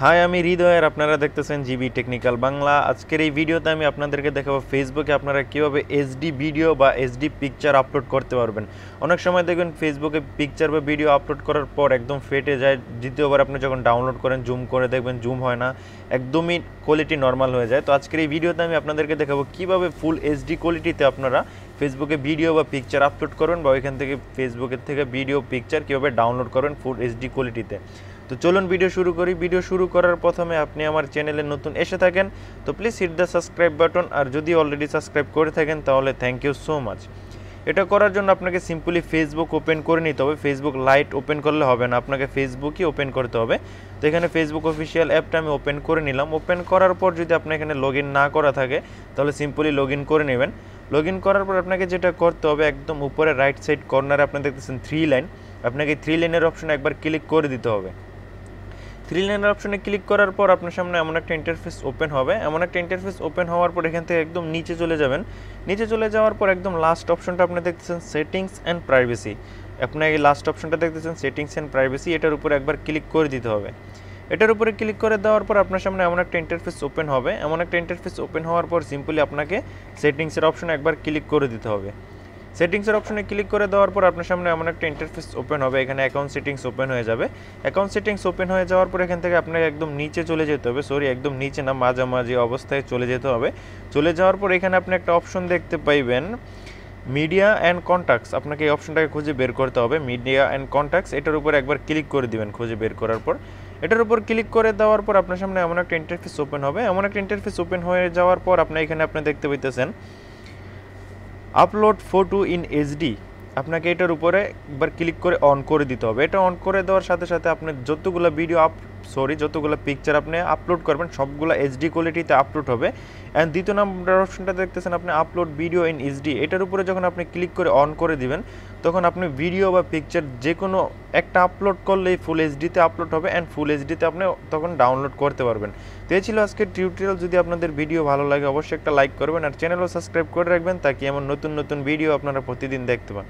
High, আমি হৃদয় আর আপনারা দেখতেছেন জিবি টেকনিক্যাল বাংলা। আজকের এই ভিডিওতে আমি আপনাদেরকে দেখাবো ফেসবুকে আপনারা কীভাবে এইচডি ভিডিও বা এইচডি পিকচার আপলোড করতে পারবেন। অনেক সময় দেখবেন ফেসবুকে পিকচার বা ভিডিও আপলোড করার পর একদম ফেটে যায়, দ্বিতীয়বার আপনি যখন ডাউনলোড করেন জুম করে দেখবেন জুম হয় না, একদমই কোয়ালিটি নর্মাল হয়ে যায়। তো আজকের এই ভিডিওতে আমি আপনাদেরকে দেখাবো কীভাবে ফুল এইচডি কোয়ালিটিতে আপনারা ফেসবুকে ভিডিও বা পিকচার আপলোড করবেন বা ওইখান থেকে ফেসবুকের থেকে ভিডিও পিকচার কীভাবে ডাউনলোড করবেন ফুল এইচডি কোয়ালিটিতে। তো চলুন ভিডিও শুরু করি। ভিডিও শুরু করার প্রথমে আপনি আমার চ্যানেলে নতুন এসে থাকেন তো please hit the subscribe button, আর যদি অলরেডি সাবস্ক্রাইব করে থাকেন তাহলে থ্যাংক ইউ সো মাচ। এটা করার জন্য আপনাকে সিম্পলি ফেসবুক ওপেন করে নিতে হবে। ফেসবুক লাইট ওপেন করলে হবে না, আপনাকে ফেসবুকই ওপেন করতে হবে। তো এখানে ফেসবুক অফিসিয়াল অ্যাপটা আমি ওপেন করে নিলাম। ওপেন করার পর যদি আপনার এখানে লগ ইন না করা থাকে তাহলে সিম্পলি লগ ইন করে নেবেন। লগ ইন করার পর আপনাকে যেটা করতে হবে, একদম উপরে রাইট সাইড কর্নারে আপনি দেখতেছেন 3 লাইন, আপনাকে 3 লাইনের অপশনে একবার ক্লিক করে দিতে হবে। 3 লাইনের অপশনে ক্লিক করার পর আপনার সামনে এমন একটা ইন্টারফেস ওপেন হবে। এমন একটা ইন্টারফেস ওপেন হওয়ার পর এখান থেকে একদম নিচে চলে যাবেন। নিচে চলে যাওয়ার পর একদম লাস্ট অপশনটা আপনি দেখতেছেন সেটিংস অ্যান্ড প্রাইভেসি। আপনি এই লাস্ট অপশনটা দেখতেছেন সেটিংস অ্যান্ড প্রাইভেসি, এটার উপরে একবার ক্লিক করে দিতে হবে। এটার উপরে ক্লিক করে দেওয়ার পর আপনার সামনে এমন একটা ইন্টারফেস ওপেন হবে। এমন একটা ইন্টারফেস ওপেন হওয়ার পর সিম্পলি আপনাকে সেটিংসের অপশনে একবার ক্লিক করে দিতে হবে। সেটিংসের অপশনে ক্লিক করে দেওয়ার পর আপনার সামনে এমন একটা ইন্টারফেস ওপেন হবে। এখানে অ্যাকাউন্ট সেটিংস ওপেন হয়ে যাবে। অ্যাকাউন্ট সেটিংস ওপেন হয়ে যাওয়ার পর এখান থেকে আপনাকে একদম নিচে চলে যেতে হবে, একদম নিচে না, মাঝামাঝি অবস্থায় চলে যেতে হবে। চলে যাওয়ার পর এখানে আপনি একটা অপশন দেখতে পাইবেন মিডিয়া অ্যান্ড কন্ট্যাক্টস। আপনাকে এই অপশনটাকে খুঁজে বের করতে হবে, মিডিয়া অ্যান্ড কন্ট্যাক্টস। এটার উপর একবার ক্লিক করে দিবেন খুঁজে বের করার পর। এটার উপর ক্লিক করে দেওয়ার পর আপনার সামনে এমন একটা ইন্টারফেস ওপেন হবে। এমন একটা ইন্টারফেস ওপেন হয়ে যাওয়ার পর আপনি দেখতে পাইতেছেন আপলোড ফটো ইন এইচডি। আপনাকে এটার উপরে একবার ক্লিক করে অন করে দিতে হবে। এটা অন করে দেওয়ার সাথে সাথে আপনি যতগুলো যতগুলো পিকচার আপনি আপলোড করবেন সবগুলো এইচডি কোয়ালিটিতে আপলোড হবে। অ্যান্ড দ্বিতীয় নম্বর অপশনটা দেখতেছেন আপনি আপলোড ভিডিও ইন এইচডি। এটার উপরে যখন আপনি ক্লিক করে অন করে দিবেন তখন আপনি ভিডিও বা পিকচার যে কোনো একটা আপলোড করলেই ফুল এইচডিতে আপলোড হবে অ্যান্ড ফুল এইচডিতে আপনি তখন ডাউনলোড করতে পারবেন। তো এই ছিল আজকের টিউটোরিয়াল। যদি আপনাদের ভিডিও ভালো লাগে অবশ্যই একটা লাইক করবেন আর চ্যানেলও সাবস্ক্রাইব করে রাখবেন, তাকে এমন নতুন নতুন ভিডিও আপনারা প্রতিদিন দেখতে পান।